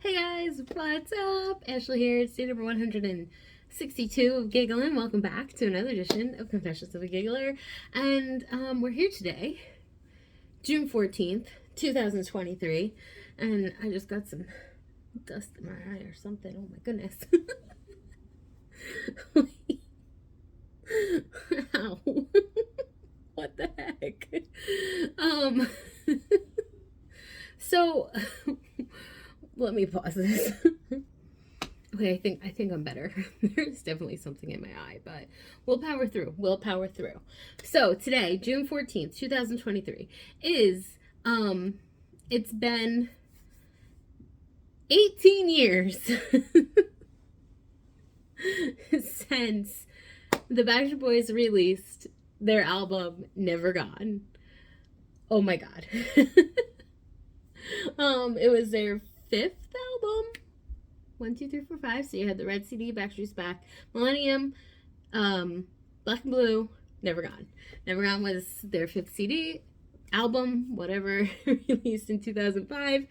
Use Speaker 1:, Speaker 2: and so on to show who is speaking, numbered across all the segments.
Speaker 1: Hey guys, what's up? Ashley here. It's day number 162 of Giggling. Welcome back to another edition of Confessions of a Giggler. And we're here today, June 14th, 2023. And I just got some dust in my eye or something. Oh my goodness. Ow. What the heck? So let me pause this. Okay, I think I'm better. There's definitely something in my eye, but we'll power through. So today, June 14th, 2023, is it's been 18 years since the Backstreet Boys released their album Never Gone. Oh my god. It was their fifth album. 1, 2, 3, 4, 5. So you had the Red CD, Backstreet's Back, Millennium, Black and Blue, Never Gone. Never Gone was their fifth CD, album, whatever, released in 2005.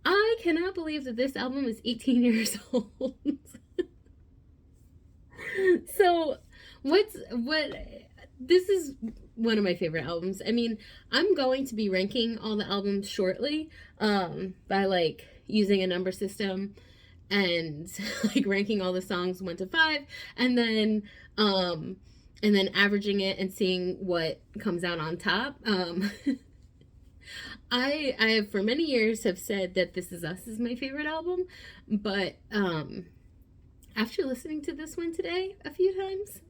Speaker 1: I cannot believe that this album is 18 years old. So, this is one of my favorite albums. I mean, I'm going to be ranking all the albums shortly, by like using a number system and like ranking all the songs 1 to 5, and then averaging it and seeing what comes out on top. I have for many years have said that This Is Us is my favorite album, but after listening to this one today a few times,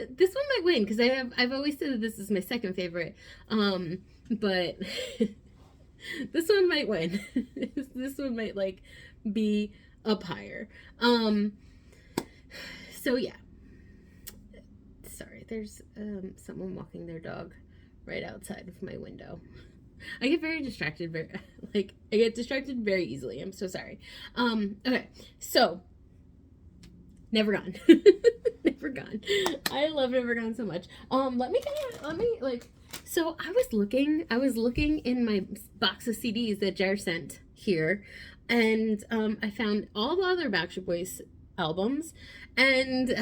Speaker 1: this one might win because I've always said that this is my second favorite, but this one might win. This one might like be up higher. So yeah. Sorry, there's someone walking their dog right outside of my window. I get very distracted, I get distracted very easily. I'm so sorry. Okay, so Never Gone. Never Gone. I love Never Gone so much. So I was looking in my box of CDs that Jar sent here, and I found all the other Backstreet Boys albums, and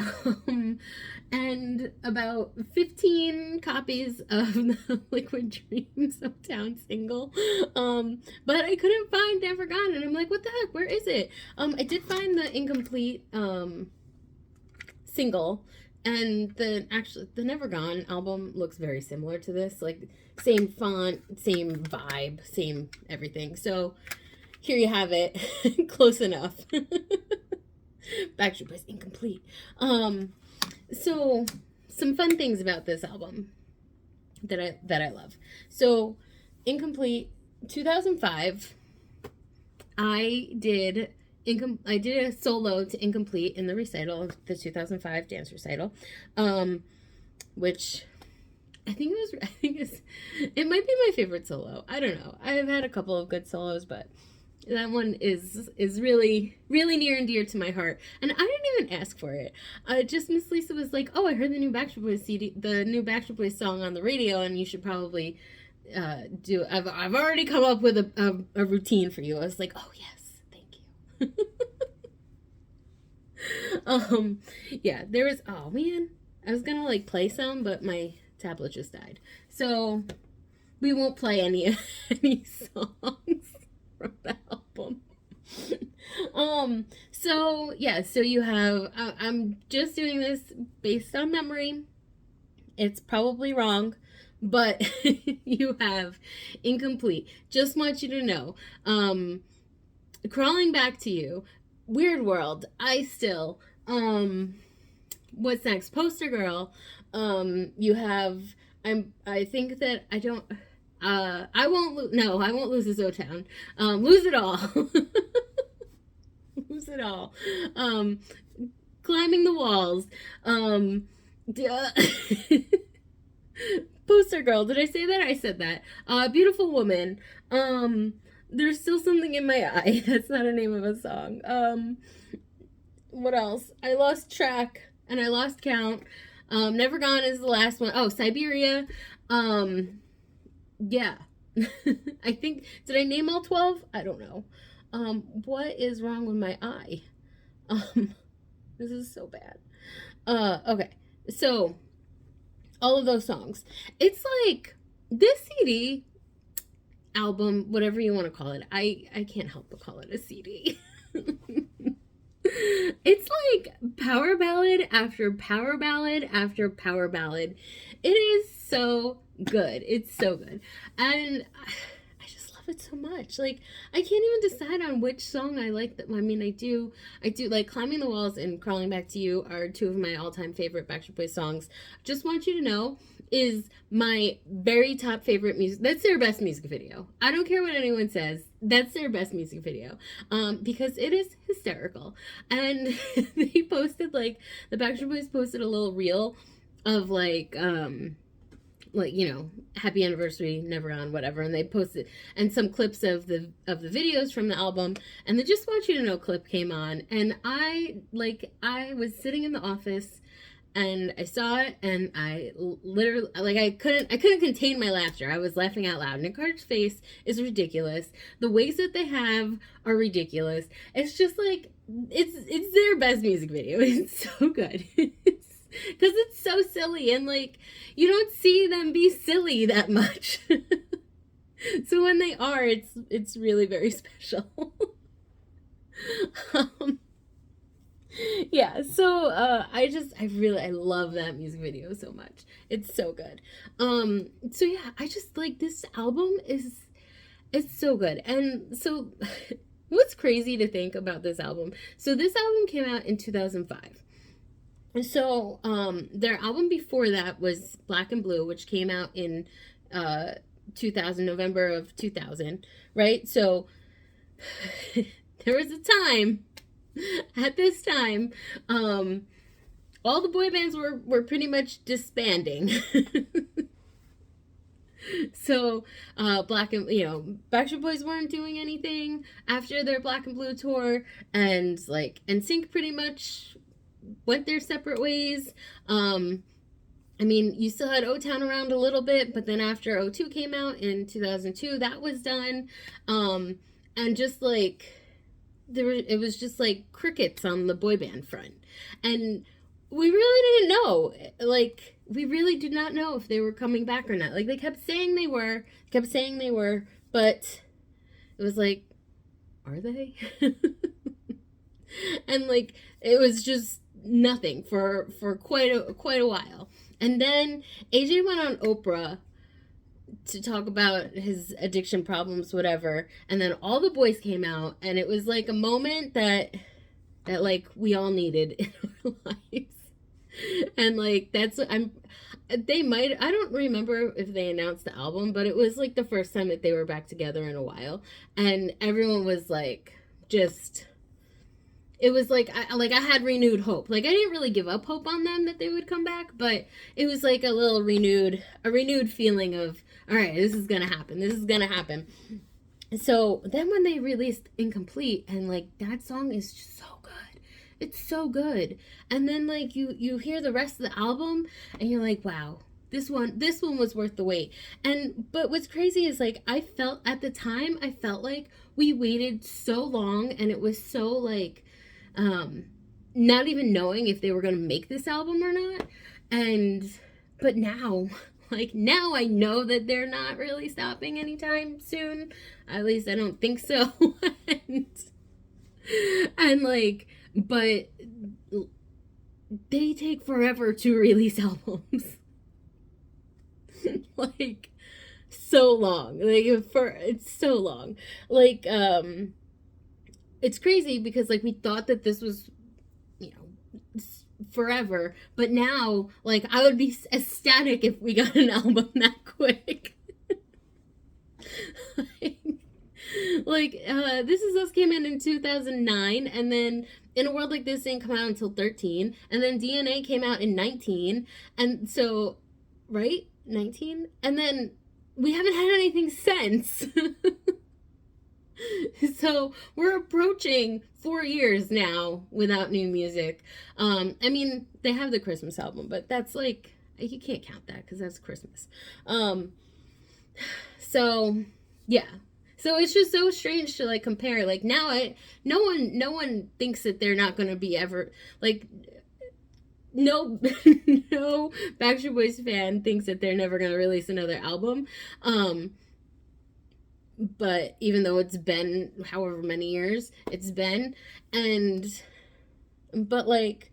Speaker 1: about 15 copies of the Liquid Dreams of Town single, but I couldn't find Never Gone, and I'm like, what the heck, where is it? I did find the incomplete single, and the Never Gone album looks very similar to this, like same font, same vibe, same everything. So here you have it. Close enough. Backstreet Boys Incomplete. So some fun things about this album that I love. So Incomplete, 2005, I did a solo to Incomplete in the recital of the 2005 dance recital, which it might be my favorite solo. I don't know. I've had a couple of good solos, but that one is really, really near and dear to my heart. And I didn't even ask for it. Just Miss Lisa was like, "Oh, I heard the new Backstreet Boys CD, the new Backstreet Boys song on the radio, and you should probably do. I've already come up with a routine for you." I was like, "Oh yes, thank you." Yeah, there was. Oh man, I was gonna like play some, but my tablet just died, so we won't play any songs from the album. So yeah, so you have, I'm just doing this based on memory. It's probably wrong, but you have Incomplete. Just want you to know, Crawling Back to You, Weird World, I Still, what's next? Poster Girl. You have, I think that I don't, I won't lose this O-Town. Lose It All. Lose It All. Climbing the Walls. Poster Girl. Did I say that? I said that. Beautiful Woman. There's Still Something in My Eye. That's not a name of a song. What else? I lost track and I lost count. Never Gone is the last one. Oh, Siberia. Yeah. I think, did I name all 12? I don't know. What is wrong with my eye? Um, this is so bad. Okay. So, all of those songs. It's like this CD album, whatever you want to call it. I can't help but call it a CD. It's like power ballad after power ballad after power ballad. It is so good. It's so good. And I just love it so much. Like, I can't even decide on which song I like. I mean, I do like Climbing the Walls and Crawling Back to You are two of my all-time favorite Backstreet Boys songs. Just want you to know is my very top favorite music. That's their best music video. I don't care what anyone says. That's their best music video. Because it is hysterical. And they posted like the Backstreet Boys posted a little reel of like happy anniversary, never on, whatever, and they posted and some clips of the videos from the album, and the Just Want You to Know clip came on, and I was sitting in the office and I saw it, and I literally, like, I couldn't contain my laughter. I was laughing out loud. Nick Carter's face is ridiculous. The ways that they have are ridiculous. It's just like it's their best music video. It's so good. Because it's so silly, and like you don't see them be silly that much. So when they are, it's really very special. um, yeah, so I love that music video so much. It's so good. So yeah, I just like this album is it's so good. And so what's crazy to think about this album? So this album came out in 2005. And so their album before that was Black and Blue, which came out in 2000, November of 2000, right? So there was a time at this time, all the boy bands were pretty much disbanding. So Black and Backstreet Boys weren't doing anything after their Black and Blue tour, and like NSYNC pretty much went their separate ways. I mean, you still had O-Town around a little bit, but then after O2 came out in 2002, that was done. And just like it was just like crickets on the boy band front, and we really didn't know. Like, we really did not know if they were coming back or not. Like, they kept saying they were, but it was like, are they? And like it was just nothing for quite a while. And then AJ went on Oprah to talk about his addiction problems, whatever, and then all the boys came out, and it was like a moment that like we all needed in our lives. And like I don't remember if they announced the album, but it was like the first time that they were back together in a while, and everyone was like just it was like I had renewed hope. Like, I didn't really give up hope on them that they would come back, but it was like a renewed feeling of, all right, this is gonna happen. So then when they released Incomplete, and like that song is just so good, it's so good. And then like you hear the rest of the album, and you're like, wow, this one was worth the wait. But what's crazy is like I felt like we waited so long, and it was so like not even knowing if they were going to make this album or not. But now I know that they're not really stopping anytime soon. At least I don't think so. and like, but they take forever to release albums. Like, so long. It's so long. Like, it's crazy because like we thought that this was forever, but now like I would be ecstatic if we got an album that quick. This Is Us came in 2009, and then In a World Like This didn't come out until 13, and then DNA came out in 19, and so right 19, and then we haven't had anything since. So we're approaching 4 years now without new music. I mean, they have the Christmas album, but that's like, you can't count that because that's Christmas. So yeah. So it's just so strange to like compare. Like now no one thinks that they're not gonna be ever like no no Backstreet Boys fan thinks that they're never gonna release another album. Um but even though it's been however many years it's been, and but like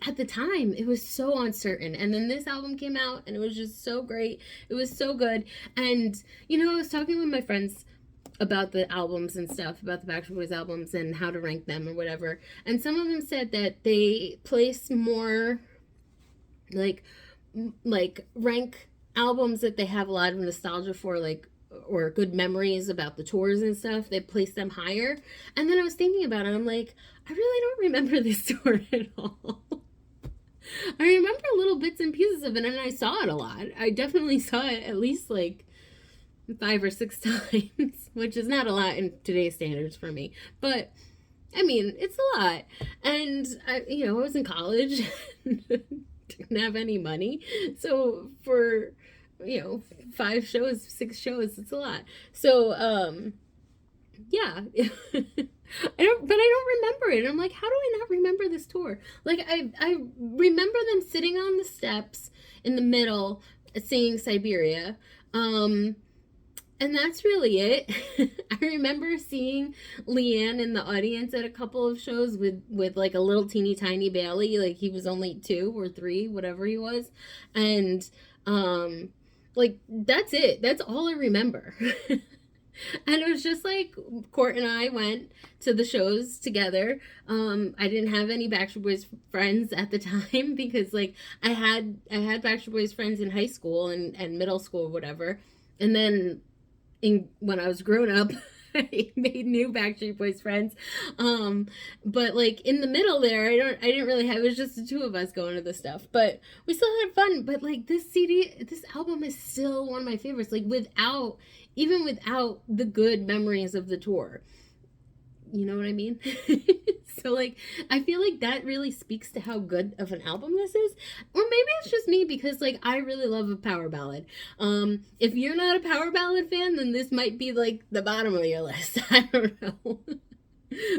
Speaker 1: at the time it was so uncertain, and then this album came out and it was just so great, it was so good. And I was talking with my friends about the albums and stuff, about the Backstreet Boys albums and how to rank them or whatever, and some of them said that they place more like rank albums that they have a lot of nostalgia for, like, or good memories about the tours and stuff, they place them higher. And then I was thinking about it, I'm like, I really don't remember this tour at all. I remember little bits and pieces of it, and I saw it a lot. I definitely saw it at least like 5 or 6 times, which is not a lot in today's standards for me, but I mean, it's a lot. And I was in college, didn't have any money, so for 5 shows, 6 shows, it's a lot. So yeah. I don't remember it. I'm like, how do I not remember this tour? Like, I remember them sitting on the steps in the middle singing Siberia. And that's really it. I remember seeing Leanne in the audience at a couple of shows with like a little teeny tiny Bailey. Like, he was only 2 or 3, whatever he was. And like, that's it. That's all I remember. And it was just like Court and I went to the shows together. I didn't have any Backstreet Boys friends at the time because like I had Backstreet Boys friends in high school and middle school, whatever. And then when I was grown up, I made new Backstreet Boys friends. But like in the middle there, I didn't really have, it was just the 2 of us going to this stuff, but we still had fun. But like this album is still one of my favorites, like even without the good memories of the tour. You know what I mean? So like, I feel like that really speaks to how good of an album this is. Or maybe it's just me because like, I really love a power ballad. If you're not a power ballad fan, then this might be like the bottom of your list. I don't know.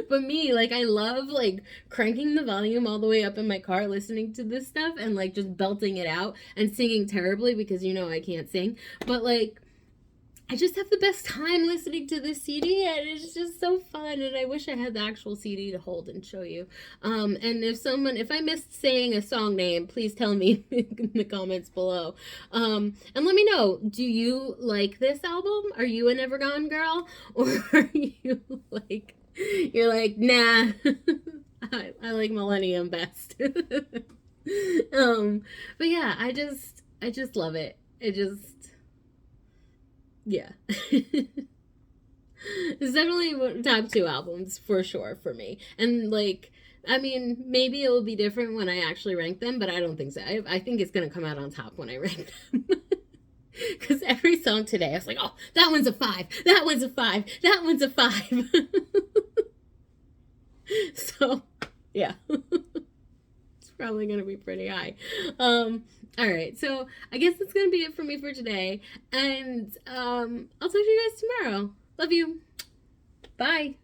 Speaker 1: But me, like, I love like cranking the volume all the way up in my car, listening to this stuff and like just belting it out and singing terribly because I can't sing. But like, I just have the best time listening to this CD, and it's just so fun, and I wish I had the actual CD to hold and show you. And if I missed saying a song name, please tell me in the comments below. And let me know, do you like this album? Are you a Never Gone girl? Or are you like, you're like, nah, I like Millennium best. But yeah, I just love it. Yeah. It's definitely top 2 albums for sure for me. And like, I mean, maybe it will be different when I actually rank them, but I don't think so. I think it's going to come out on top when I rank them. Because every song today, I was like, oh, that one's a 5. That one's a 5. That one's a 5. So, yeah. It's probably going to be pretty high. All right, so I guess that's going to be it for me for today. And I'll talk to you guys tomorrow. Love you. Bye.